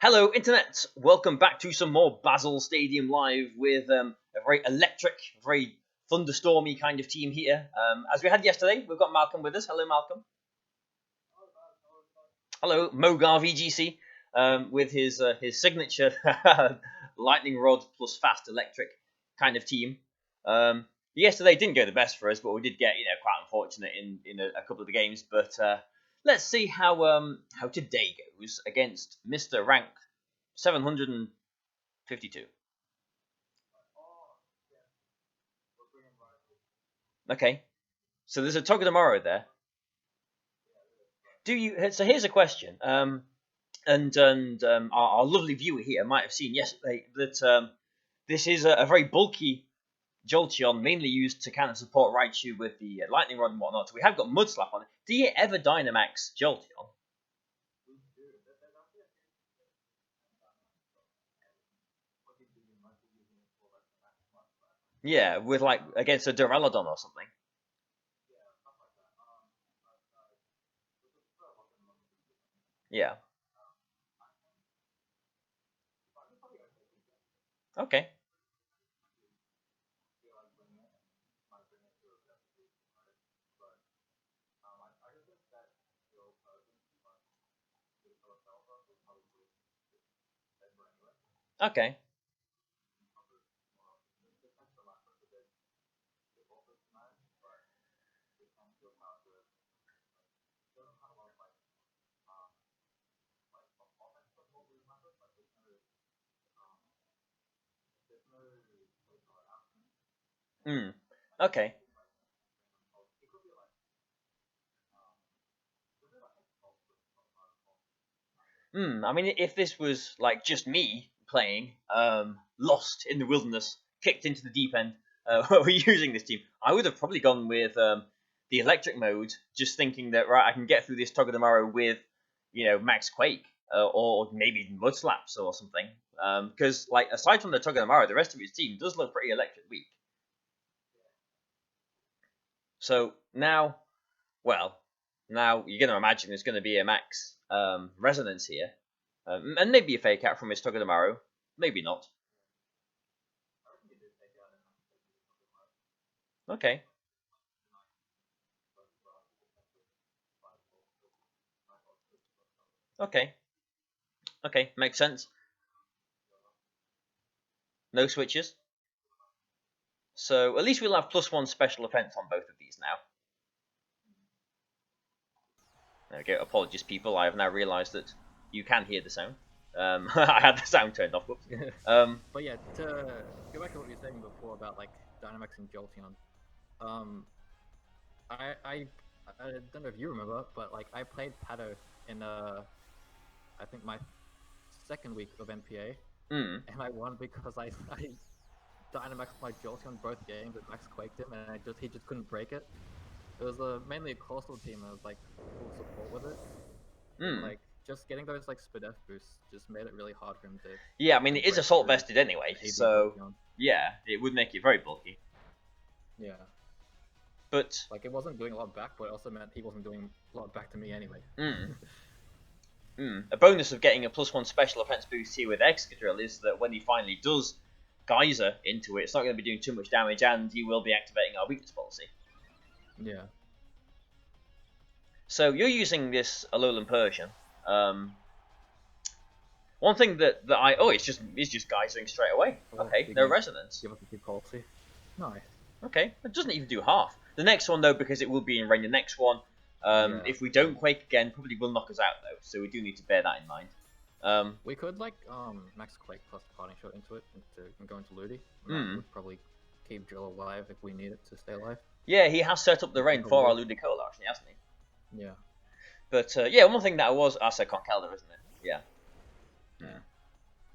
Hello, Internet! Welcome back to some more Bazzle Stadium Live with a very electric, very thunderstormy kind of team here. As we had yesterday, we've got Malcolm with us. Hello, Malcolm. Hello, Mogar VGC with his signature lightning rod plus fast electric kind of team. Yesterday didn't go the best for us, but we did get quite unfortunate in a couple of the games. But let's see how today goes against Mr. Rank 752. Okay, so there's a Togedemaru there. Do you? So here's a question. Our lovely viewer here might have seen yesterday that this is a very bulky Jolteon, mainly used to kind of support Raichu with the lightning rod and whatnot. So we have got Mudslap on it. Do you ever Dynamax Jolteon? Yeah, with like against a Duraludon or something. Yeah. Okay. Okay. Okay. I mean, if this was like just me playing, lost in the wilderness, kicked into the deep end, we're using this team, I would have probably gone with the electric mode, just thinking that right, I can get through this Togedemaru with, Max Quake or maybe Mudslaps or something. Because like aside from the Togedemaru, the rest of his team does look pretty electric weak. So now, now you're going to imagine there's going to be a max resonance here. And maybe a fake out from his Togedemaru. Maybe not. Okay. Okay. Okay, makes sense. No switches. So at least we'll have +1 special offense on both of these now. There we go. Apologies, people. I have now realised that you can hear the sound. I had the sound turned off. Whoops. But yeah, to go back to what you were saying before about like Dynamax and Jolteon, I don't know if you remember, but like I played Pato in I think my second week of NPA, and I won because I Dynamaxed my Jolteon both games and Max Quaked him, and he just couldn't break it. It was mainly a coastal team, and it was like full support with it. Like just getting those like Spadef boosts just made it really hard for him to. Yeah, I mean it is assault vested anyway, so yeah, it would make it very bulky. Yeah. But like it wasn't doing a lot back, but it also meant he wasn't doing a lot back to me anyway. A bonus of getting a +1 special offense boost here with Excadrill is that when he finally does Geyser into it, it's not going to be doing too much damage, and you will be activating our weakness policy. Yeah. So you're using this Alolan Persian. One thing that it's just geysering straight away. Okay, no resonance. Give us a policy. Nice. Okay, it doesn't even do half. The next one though, because it will be in rain. The next one, if we don't Quake again, probably will knock us out though. So we do need to bear that in mind. We could like Max Quake plus Parting Shot into it and go into Ludi. That would probably keep Drill alive if we need it to stay alive. Yeah, he has set up the rain for our Ludicolo actually, hasn't he? Yeah. But yeah, one thing that I said Conkeldurr, isn't it? Yeah.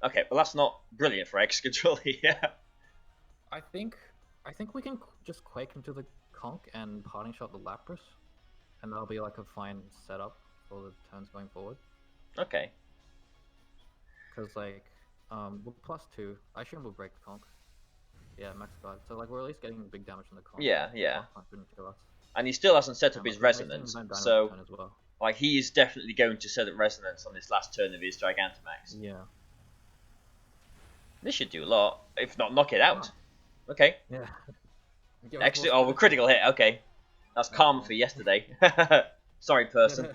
Okay, well that's not brilliant for Excadrill here. I think we can just Quake into the Conk and Parting Shot the Lapras, and that'll be like a fine setup for the turns going forward. Okay. Because like, with +2, I assume we'll break the Conk. Yeah, max guard. So like, we're at least getting big damage from the Conk. Yeah, yeah. Kill us. And he still hasn't set up his resonance, so Like, he is definitely going to set up resonance on this last turn of his Gigantamax. Yeah. This should do a lot, if not knock it out. Okay. Yeah. Actually, oh, we're critical hit. Okay, that's karma for yesterday. Sorry, person.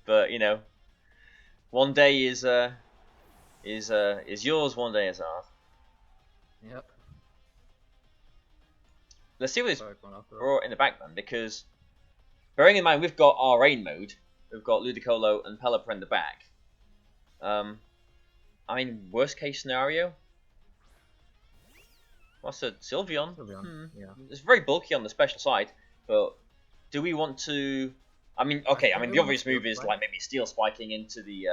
But you know, one day is yours. One day is ours. Yep. Let's see what this brought in the back then, because bearing in mind we've got our rain mode, we've got Ludicolo and Pelipper in the back. I mean, worst case scenario. What's a Sylveon? Yeah. It's very bulky on the special side, but do we want to? I mean, okay. I mean, the obvious move is like maybe Steel Spiking into the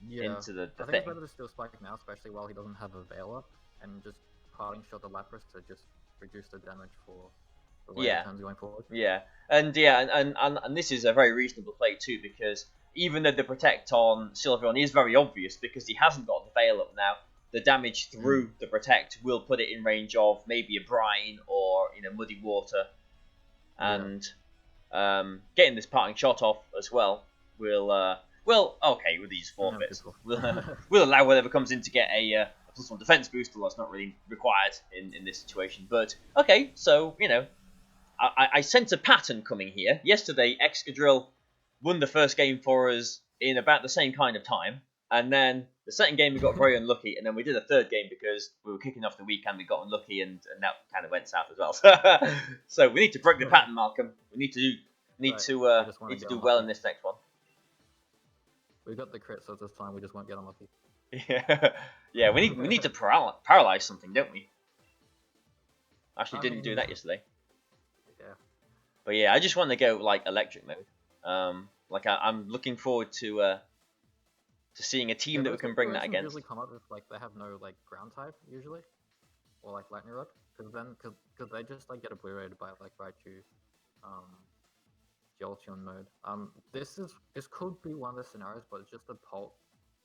into the I think thing. it's better to Steel Spike now, especially while he doesn't have a Veil up, and just parting shot the Lapras to just reduce the damage for the later turns going forward. Yeah, and this is a very reasonable play too, because even though the Protect on Sylveon is very obvious because he hasn't got the Veil up now, the damage through the Protect will put it in range of maybe a Brine or Muddy Water, and getting this parting shot off as well will okay, with these forfeits we'll allow whatever comes in to get a +1 defense boost, although that's not really required in this situation. But okay, so I sense a pattern coming here. Yesterday, Excadrill won the first game for us in about the same kind of time. And then the second game we got very unlucky, and then we did a third game because we were kicking off the week and we got unlucky, and that kind of went south as well. So we need to break the pattern, Malcolm. We need to do well in this next one. We got the crit, so this time we just won't get unlucky. Yeah. We need to paralyze something, don't we? Actually, didn't do that yesterday. Yeah. But yeah, I just want to go like electric mode. Like I'm looking forward to seeing a team that we can bring that against. Usually come up if like they have no like ground type usually, or like lightning rod, because they just like get obliterated by like Raichu, Jolteon mode. This could be one of the scenarios, but it's just a Pult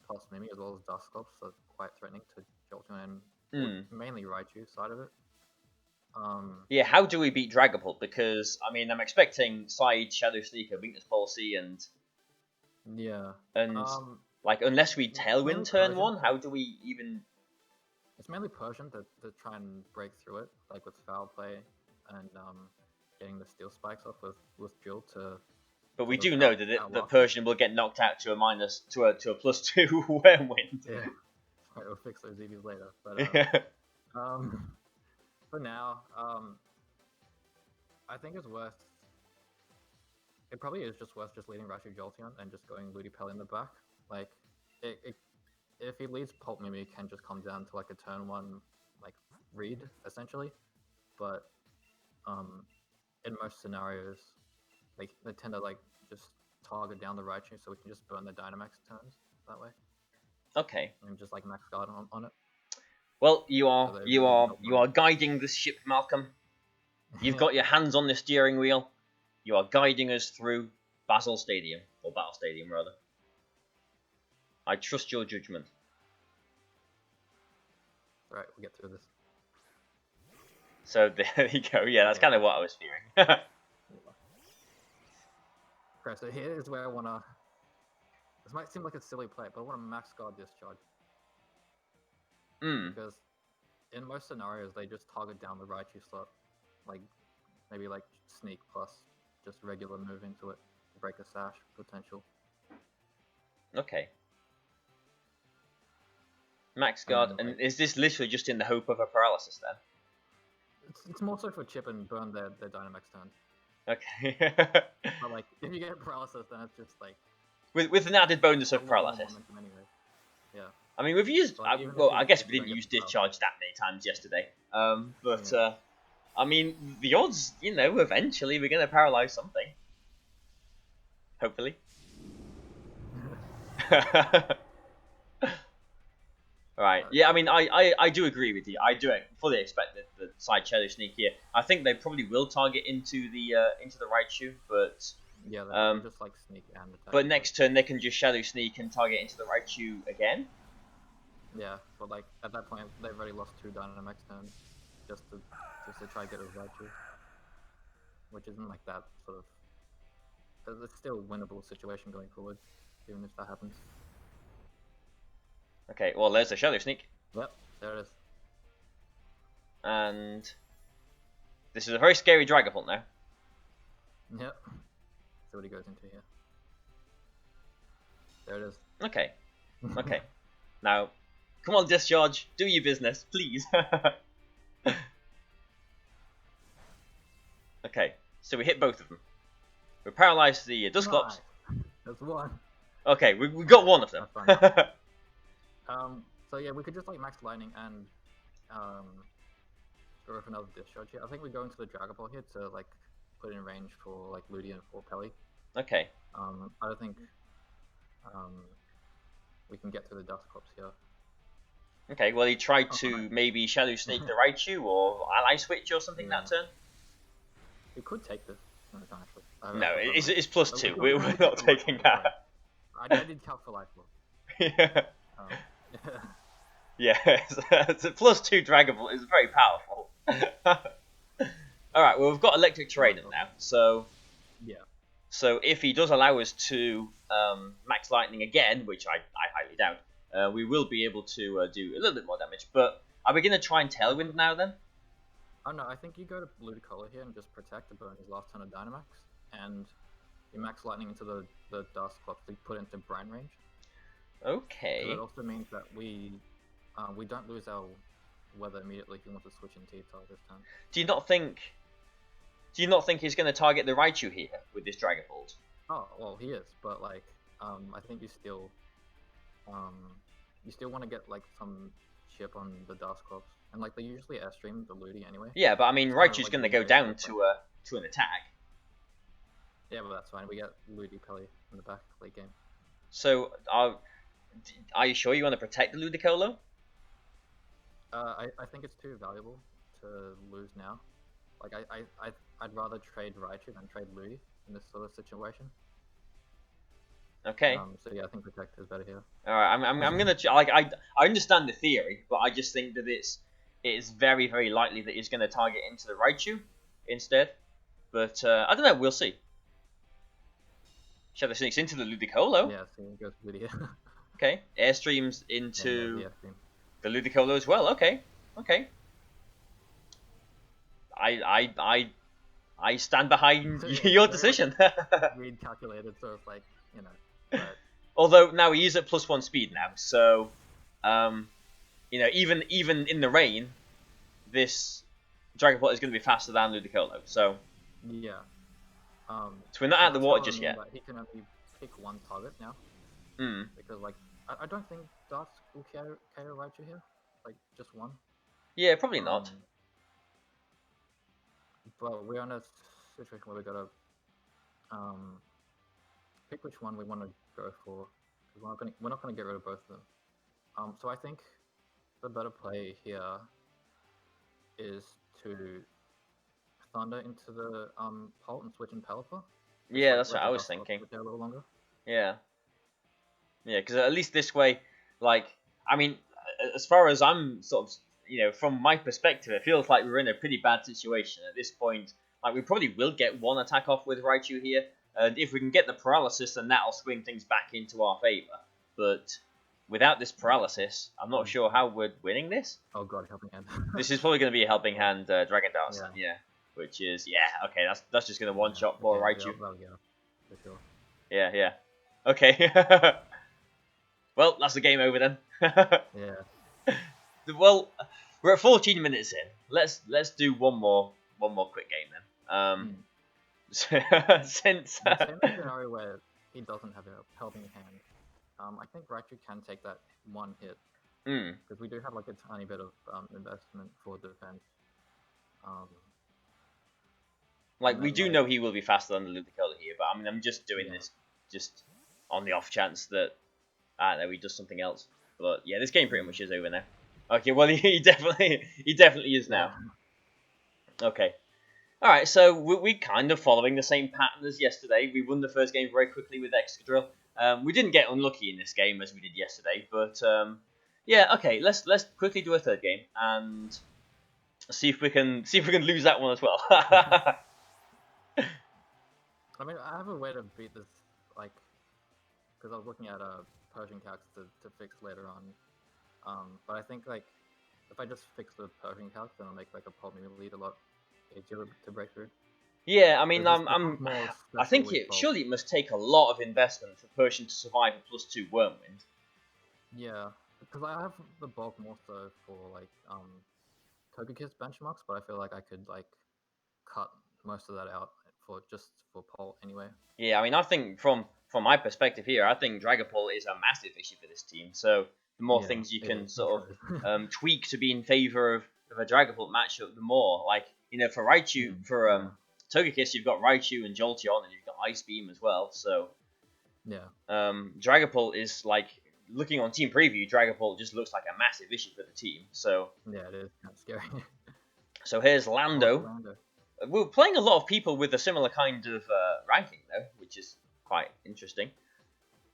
plus Mimi as well as Dusclops, so it's quite threatening to Jolteon and mainly Raichu side of it. Yeah, how do we beat Dragapult? Because I mean, I'm expecting Side, Shadow Sneaker, Weakness Policy, and like unless we Tailwind turn one, how do we even? It's mainly Persian to try and break through it, like with Foul Play and getting the Steel Spikes off with Drill to. But we do know that the Persian will get knocked out to a +2 Whirlwind. Yeah, we'll fix those EVs later. But for now, I think it's worth. It probably is just worth just leading Raichu Jolteon and just going Ludicolo in the back. Like, if he leads Pulp Mimi, it can just come down to like a turn one like read essentially. But in most scenarios, like they tend to like just target down the Raichu, so we can just burn the Dynamax turns that way. Okay. And just like max guard on it. Well, you are guiding this ship, Malcolm. You've got your hands on the steering wheel. You are guiding us through Bazzle Stadium, or Battle Stadium rather. I trust your judgment. Alright, we'll get through this. So there you go. Yeah, that's kind of what I was fearing. Okay, so here is where I want to... This might seem like a silly play, but I want to max guard Discharge. Because in most scenarios, they just target down the Raichu slot. Like, maybe like Sneak plus just regular move into it. Break a Sash potential. Okay. Max guard, and is this literally just in the hope of a paralysis then? It's more so for chip and burn their Dynamax turn. Okay. But like, if you get paralysis, then it's just like... With an added bonus of paralysis. Anyway. Yeah. I mean, we've used... well, I guess we didn't use Discharge that many times yesterday. But, I mean, the odds, eventually we're going to paralyze something. Hopefully. Right. Yeah, I mean, I do agree with you. I do fully expect the side Shadow Sneak here. I think they probably will target into the Raichu, but yeah, they just like Sneak and attack. But next turn they can just Shadow Sneak and target into the Raichu again. Yeah, but like at that point they've already lost 2 Dynamax turns just to try to get a Raichu, which isn't like that sort of it's still a winnable situation going forward, even if that happens. Okay, well, there's a Shadow Sneak. Yep, there it is. And this is a very scary Dragapult now. Yep. See what he goes into here. There it is. Okay. Okay. Now, come on, Discharge. Do your business, please. Okay, so we hit both of them. We paralyzed the Dusclops. That's one. Okay, we got one of them. So yeah, we could just like max lightning and go with another discharge here. I think we go into the Dragapult here to like put in range for like Ludian or Pelly. Okay. I don't think we can get to the Dusclops here. Okay, well he tried to maybe Shadow Sneak the Raichu or Ally Switch or something that turn. We could take this. No, we can't actually. No, it's +2. We're not taking that. I did calc for life. Yeah. Yeah, it's a +2 Dragapult is very powerful. Alright, well we've got Electric Terrain now, so yeah. So if he does allow us to max lightning again, which I highly doubt, we will be able to do a little bit more damage. But are we going to try and Tailwind now then? Oh no, I think you go to Ludicolo here and just protect the burn his last turn of Dynamax, and you max lightning into the Dusclops to put into Brine range. Okay. So that also means that we don't lose our weather immediately if he wants to switch in T-Tar this time. Do you not think he's going to target the Raichu here with this Dragapult? Oh well, he is, but like I think you still want to get like some chip on the Dusclops, and like they usually airstream the Ludi anyway. Yeah, but I mean Raichu's going to go down to an attack. Yeah, but that's fine. We get Ludi Pelly in the back late game. So are you sure you want to protect the Ludicolo? I think it's too valuable to lose now. Like I'd rather trade Raichu than trade Ludi in this sort of situation. Okay. So yeah, I think protect is better here. All right, I'm gonna like I understand the theory, but I just think that it's very very likely that he's gonna target into the Raichu instead. But I don't know. We'll see. Shadow Sneaks into the Ludicolo. Yeah, so he goes Ludi here. Okay, airstreams into the Ludicolo as well. Okay, okay. I stand behind your decision. Read calculated, so it's like But... Although now he is at +1 speed now, so even in the rain, this Dragapult is going to be faster than Ludicolo. So yeah. So we're not out of the water just yet. He can only pick one target now. Because like I don't think Darts will KO Raichu here. Like just one. Yeah, probably not. But we're in a situation where we gotta pick which one we want to go for. We're not gonna get rid of both of them. So I think the better play here is to Thunder into the Pult and switch in Pelipper. Yeah, that's what I was thinking. A little longer. Yeah. Yeah, because at least this way, like, I mean, as far as I'm sort of, from my perspective, it feels like we're in a pretty bad situation at this point. Like, we probably will get one attack off with Raichu here, and if we can get the paralysis, then that'll swing things back into our favor. But without this paralysis, I'm not sure how we're winning this. Oh god, helping hand. This is probably going to be a helping hand Dragon Dance, yeah. Which is, okay, that's just going to one-shot poor Raichu. That'll go, for sure. Yeah. Okay. Well, that's the game over then. Yeah. Well, we're at 14 minutes in. Let's do one more quick game then. Since same scenario where he doesn't have a helping hand, I think Raichu can take that one hit because we do have like a tiny bit of investment for defense. Like we do know he will be faster than the Ludicolo here, but I mean I'm just doing this just on the off chance that he does something else. But yeah, this game pretty much is over now. Okay, well he definitely is now. Okay. Alright, so we're kind of following the same pattern as yesterday. We won the first game very quickly with Excadrill. We didn't get unlucky in this game as we did yesterday, but yeah, okay, let's quickly do a third game and see if we can lose that one as well. I mean, I have a way to beat this, like, because I was looking at Persian calcs to fix later on. But I think like if I just fix the Persian calcs, then I'll make like a pulp meme lead a lot easier to break through. Yeah, I mean, Because this one's more I special think with bulk. surely it must take a lot of investment for Persian to survive a +2 Wormwind. Yeah, because I have the bulk more so for like Togekiss benchmarks, but I feel like I could like cut most of that out for just for pole anyway. Yeah, I mean, I think from my perspective here, I think Dragapult is a massive issue for this team. So the more Yeah, things you it can is. sort It of is. tweak to be in favor of a Dragapult matchup, the more. Like, for Raichu, for Yeah, Togekiss, you've got Raichu and Jolteon, and you've got Ice Beam as well. So yeah, Dragapult is like, looking on team preview, Dragapult just looks like a massive issue for the team. So yeah. It is kind of scary. here's Oh, it's Lando. Lando. We're playing a lot of people with a similar kind of ranking though, which is quite interesting.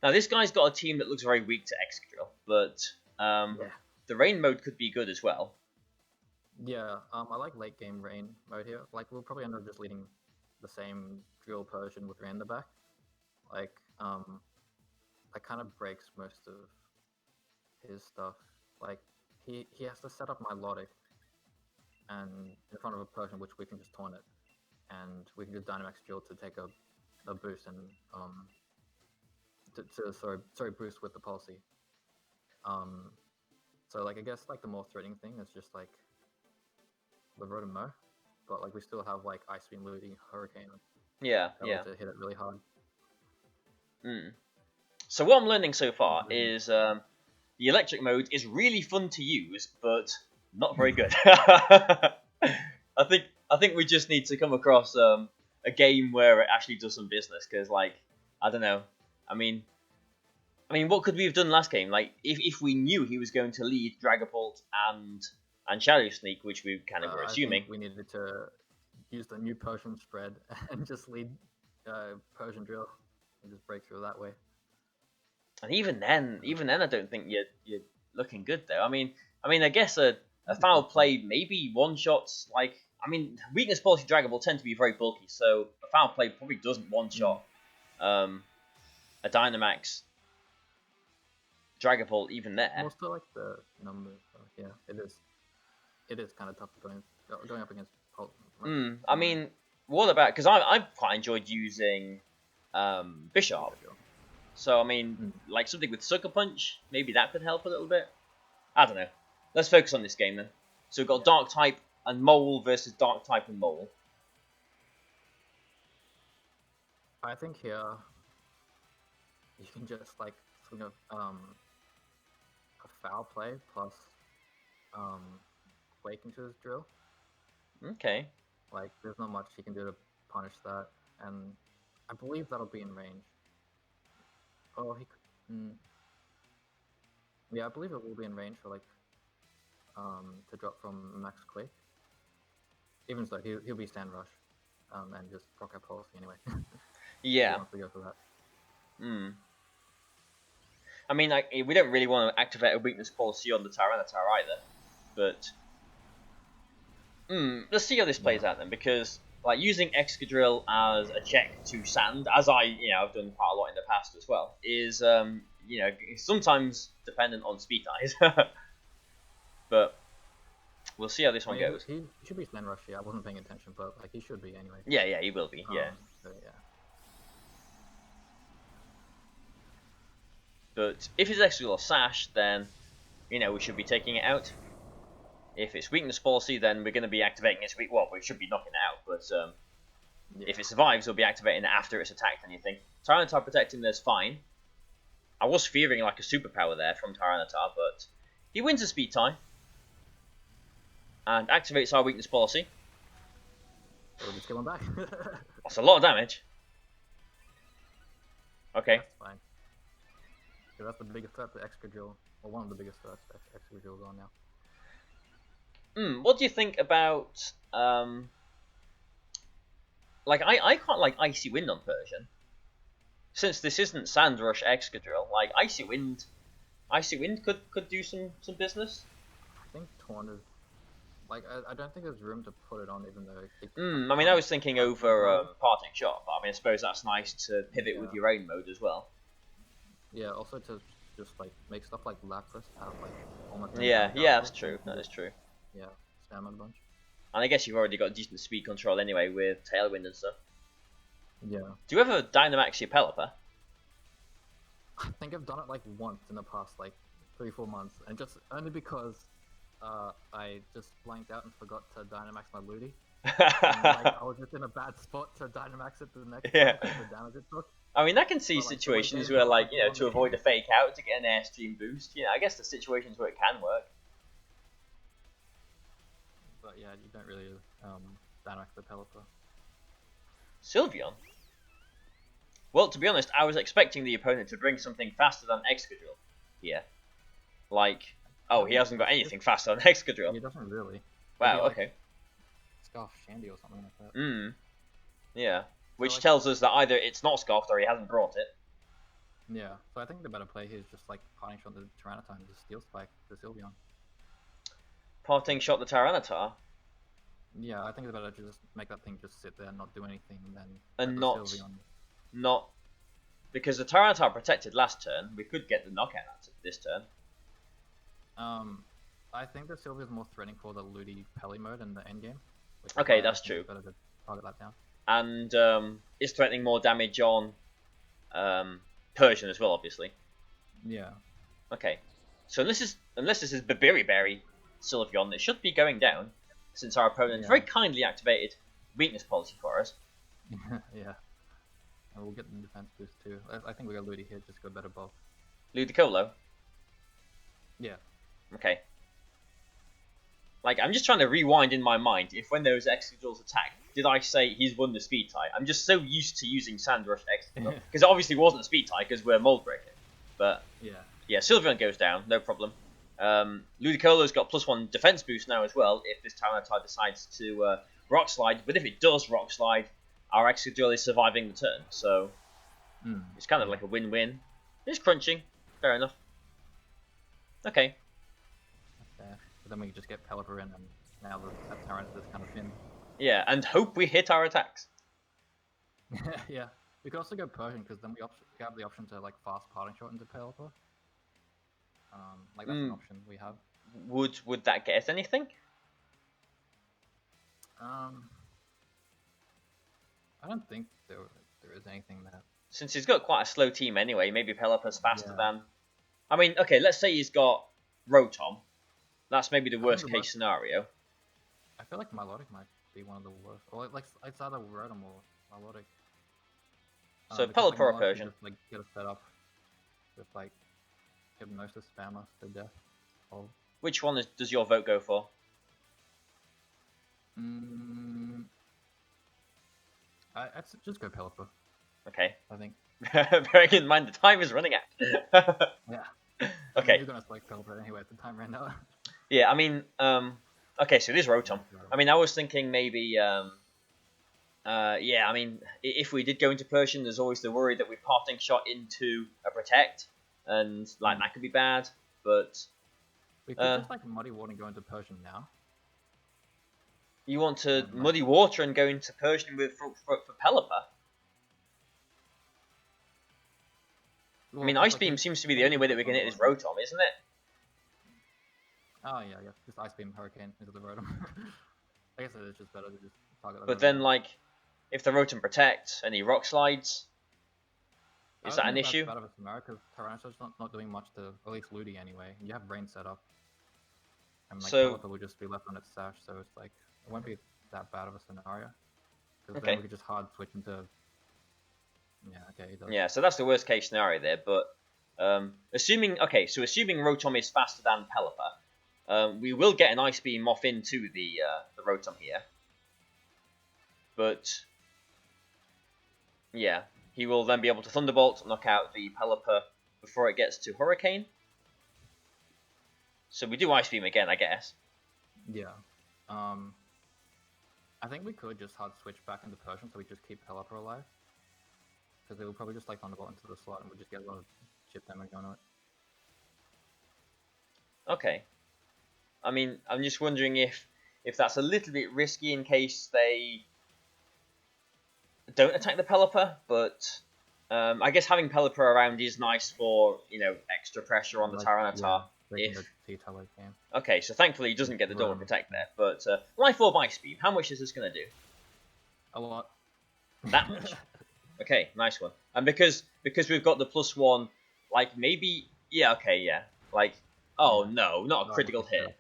Now this guy's got a team that looks very weak to Excadrill, but Yeah. the rain mode could be good as well. Yeah, I like late game rain mode here. Like we'll probably end up just leading the same drill Persian with Rain in the back. Like, that kind of breaks most of his stuff. Like he has to set up my Logic and in front of a Persian which we can just taunt it. And we can just Dynamax drill to take a boost and sorry boost with the Pulsey. So like I guess like the more threatening thing is just like the Rotom, but like we still have like Ice Beam, Ludi, Hurricane. Yeah, yeah. To hit it really hard. So what I'm learning so far is the electric mode is really fun to use, but not very good. I think we just need to come across a game where it actually does some business, because like I don't know. I mean, what could we have done last game? Like if we knew he was going to lead Dragapult and Shadow Sneak, which we kind of were assuming. I think we needed to use the new Persian spread and just lead Persian drill and just break through that way. And even then, I don't think you're looking good though. I mean, I guess a foul play, maybe one shots. Like, I mean, weakness policy Dragapult tend to be very bulky, so a foul play probably doesn't one shot a Dynamax Dragapult even there. Most of like the numbers, yeah, it is. It is kind of tough going up against Pult. I mean, what about, because I've quite enjoyed using Bishop. So I mean, like something with Sucker Punch, maybe that could help a little bit. I don't know. Let's focus on this game then. So we've got Dark type and Mole versus Dark type and Mole. I think here you can just like swing a foul play plus Quake into his drill. Okay. Like there's not much he can do to punish that, and I believe that'll be in range. Oh, he could. Yeah, I believe it will be in range for like to drop from Max Quake. Even so, he'll be Stand Rush, and just proc up Policy anyway. Yeah. Once we go for that. I mean, like, we don't really want to activate a weakness policy on the Tyranitar either, but let's see how this plays out then, because like using Excadrill as a check to Sand, as I've done quite a lot in the past as well, is sometimes dependent on speed ties. But we'll see how this one goes. He should be Stand Rush here. I wasn't paying attention, but like he should be anyway. Yeah, he will be. Yeah. So, yeah. But if it's Excadrill or Sash, then we should be taking it out. If it's weakness policy, then we're going to be activating its weak. Well, we should be knocking it out, but if it survives, we'll be activating it after it's attacked anything. Tyranitar protecting this fine. I was fearing like a superpower there from Tyranitar, but he wins a speed tie and activates our weakness policy. We'll just kill him back. That's a lot of damage. Okay. That's fine. So that's the biggest threat to Excadrill, or one of the biggest threats to Excadrill on now. What do you think about like I quite like Icy Wind on Persian. Since this isn't Sand Rush Excadrill, like Icy Wind could do some business. I think Taunt is Like, I don't think there's room to put it on, even though. I mean, I was thinking over parting shot, but I mean, I suppose that's nice to pivot with your own mode as well. Yeah, also to just like make stuff like Lapras have like almost. Yeah, that's true. That is true. Yeah, spam a bunch. And I guess you've already got decent speed control anyway with Tailwind and stuff. Yeah. Do you ever Dynamax your Pelipper? I think I've done it like once in the past like 3-4 months, and just only because I just blanked out and forgot to Dynamax my Ludi. And, like, I was just in a bad spot to Dynamax it the next time the damage it took. I mean, I can see situations where, like, you know, to avoid a fake out, to get an Airstream boost. You know, I guess the situations where it can work. But yeah, you don't really Dynamax the Pelipper. Sylveon? Well, to be honest, I was expecting the opponent to bring something faster than Excadrill here. Like, oh, he hasn't got anything faster than Excadrill. He doesn't really. Wow, okay. Scarf Shandy or something like that. Yeah. Which tells us that either it's not Scarfed or he hasn't brought it. Yeah, so I think the better play here is just like parting shot the Tyranitar and just Steel Spike the Sylveon. Parting shot the Tyranitar? Yeah, I think it's better to just make that thing just sit there and not do anything than and the not Sylveon. Not because the Tyranitar protected last turn, we could get the knockout at it this turn. I think the Sylveon is more threatening for the Ludi Peli mode in the end game. Okay, that's true. Better to target that down. And it's threatening more damage on Persian as well, obviously. Yeah. Okay, so unless this is Berry Sylveon, it should be going down since our opponent very kindly activated weakness policy for us. Yeah. And we'll get the defense boost too. I think we got Ludi here, just go better bulk. Ludicolo? Yeah. Okay. Like, I'm just trying to rewind in my mind if when those Excadrills attack, did I say he's won the speed tie? I'm just so used to using Sandrush Excadrill, because it obviously wasn't a speed tie because we're Mold Breaker. But yeah, Sylveon goes down, no problem. Ludicolo's got +1 defense boost now as well if this Tyranitar decides to Rock Slide, but if it does Rock Slide, our Excadrill is surviving the turn, so it's kind of like a win-win. It's crunching, fair enough. Okay. But then we just get Pelipper in, and now the Tyranitar is kind of thin. Yeah, and hope we hit our attacks. Yeah, we could also go Persian because then we have the option to like fast parting shot into Pelipper. Like that's an option we have. Would that get us anything? I don't think there is anything there. Since he's got quite a slow team anyway, maybe Pelipper's faster than. I mean, okay, let's say he's got Rotom. That's maybe the worst case scenario. I feel like Milotic might be one of the worst. Or like it's either Rotom or Milotic. So Pelipper or Persian? Just like get it set up with like Hypnosis Spammer to death. Which one does your vote go for? I'd just go Pelipper. Okay. I think. Bearing in mind the time is running out. Yeah. Okay. You're gonna select Pelipper anyway. The time ran out. Yeah, I mean, okay, so it is Rotom. I mean, I was thinking maybe, yeah, I mean, if we did go into Persian, there's always the worry that we parting shot into a Protect, and like that could be bad. But we could just like Muddy Water and go into Persian now. You want to Muddy Water and go into Persian with for Pelipper? I mean, Ice Beam seems to be the only way that we can hit this Rotom, isn't it? Oh yeah, just Ice Beam Hurricane into the Rotom. I guess it is just better to just target the But Rotom. then, like, if the Rotom protects and he Rock Slides, is that an issue? That's bad of a scenario because Tyranitar's not doing much to, at least Ludi anyway. You have Rain set up. And like Pelipper will just be left on its sash, so it's like, it won't be that bad of a scenario. Because then we could just hard switch into... Yeah, so that's the worst case scenario there, but assuming Rotom is faster than Pelipper, we will get an Ice Beam off into the Rotom here. But yeah, he will then be able to Thunderbolt, knock out the Pelipper before it gets to Hurricane. So we do Ice Beam again, I guess. Yeah. I think we could just hard switch back into Persian so we just keep Pelipper alive. Because they will probably just like Thunderbolt into the slot and we'll just get a lot of chip damage on it. Okay. I mean, I'm just wondering if if that's a little bit risky in case they don't attack the Pelipper, but I guess having Pelipper around is nice for, extra pressure on the Tyranitar. Game. Okay, so thankfully he doesn't get the double protect there, but life orb ice beam, how much is this going to do? A lot. That much. Okay, nice one. And because we've got the +1, like maybe like no, not a critical hit.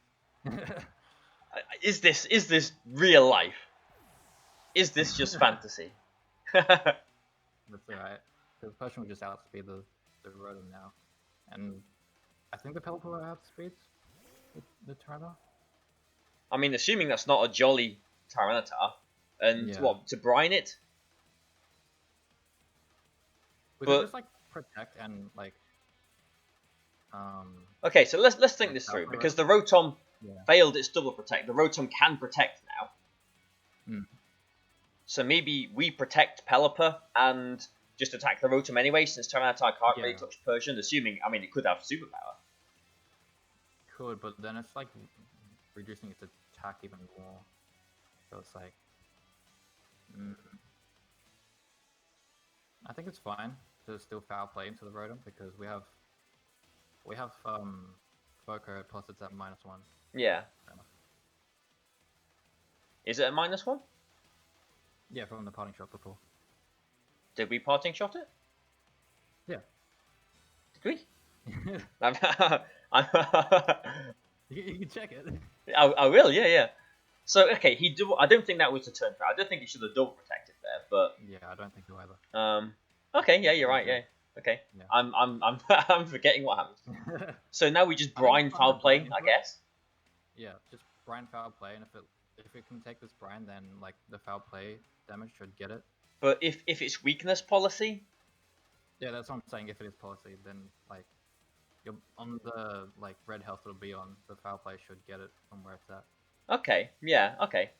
Is this real life? Is this just fantasy? That's alright. The question would just outspeed the Rotom now, and I think the Pelipper outspeeds the Tyranitar. I mean, assuming that's not a jolly Tyranitar, and what, to brine it? We could just like protect and like. Okay, so let's think this through, because the Rotom failed its double protect. The Rotom can protect now. So maybe we protect Pelipper and just attack the Rotom anyway, since Tyranitar can't really touch Persian, assuming, I mean, it could have superpower. Could, but then it's like reducing its attack even more. So it's like... I think it's fine to still foul play into the Rotom, because we have Foco, plus it's at -1. Yeah. Is it a -1? Yeah, from the parting shot before. Did we parting shot it? Yeah. Did we? You can check it. I will, yeah. So, okay, I don't think that was the turn foul. I don't think he should have double protected there, but... Yeah, I don't think so either. Okay, yeah, you're right, yeah. Okay. Yeah. I'm forgetting what happened. So now we just brine foul play, I guess? Yeah, just brine foul play, and if it can take this brine, then like the foul play damage should get it. But if it's weakness policy? Yeah, that's what I'm saying. If it is policy, then like you're on the like red health it'll be on, the foul play should get it from where it's at. Okay, yeah, okay.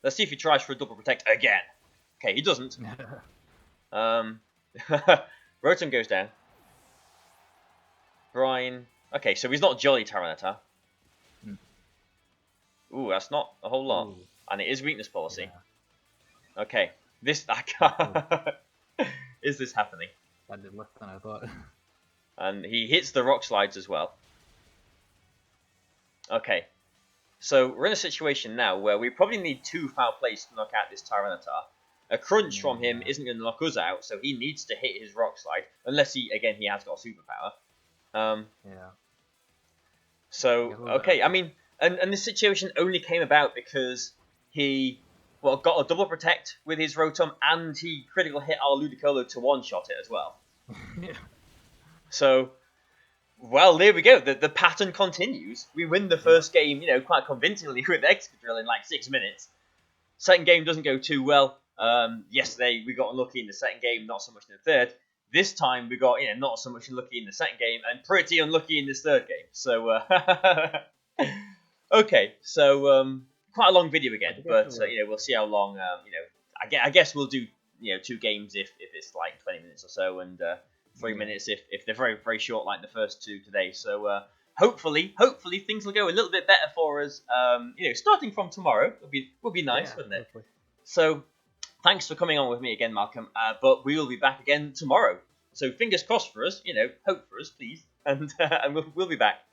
Let's see if he tries for a double protect again. Okay, he doesn't. Rotom goes down. Brine. Okay, so he's not Jolly Tyranitar. Ooh, that's not a whole lot. Ooh. And it is weakness policy. Yeah. Okay. I can't. Is this happening? I did less than I thought. And he hits the rock slides as well. Okay. So we're in a situation now where we probably need 2 foul plays to knock out this Tyranitar. A crunch from him isn't going to knock us out, so he needs to hit his rock slide, unless he has got a superpower. So, okay, I mean, and this situation only came about because he, got a double protect with his Rotom, and he critical hit our Ludicolo to one-shot it as well. So, well, there we go. The pattern continues. We win the first game, quite convincingly with Excadrill in like 6 minutes. Second game doesn't go too well. Yesterday we got unlucky in the second game, not so much in the third. This time we got not so much unlucky in the second game and pretty unlucky in this third game. So okay, so quite a long video again, but we'll see how long. I guess we'll do 2 games if it's like 20 minutes or so, and 3 minutes if they're very very short like the first 2 today. So hopefully things will go a little bit better for us. Starting from tomorrow would be nice, wouldn't it? Hopefully. So. Thanks for coming on with me again, Malcolm. But we will be back again tomorrow. So fingers crossed for us. Hope for us, please. And we'll be back.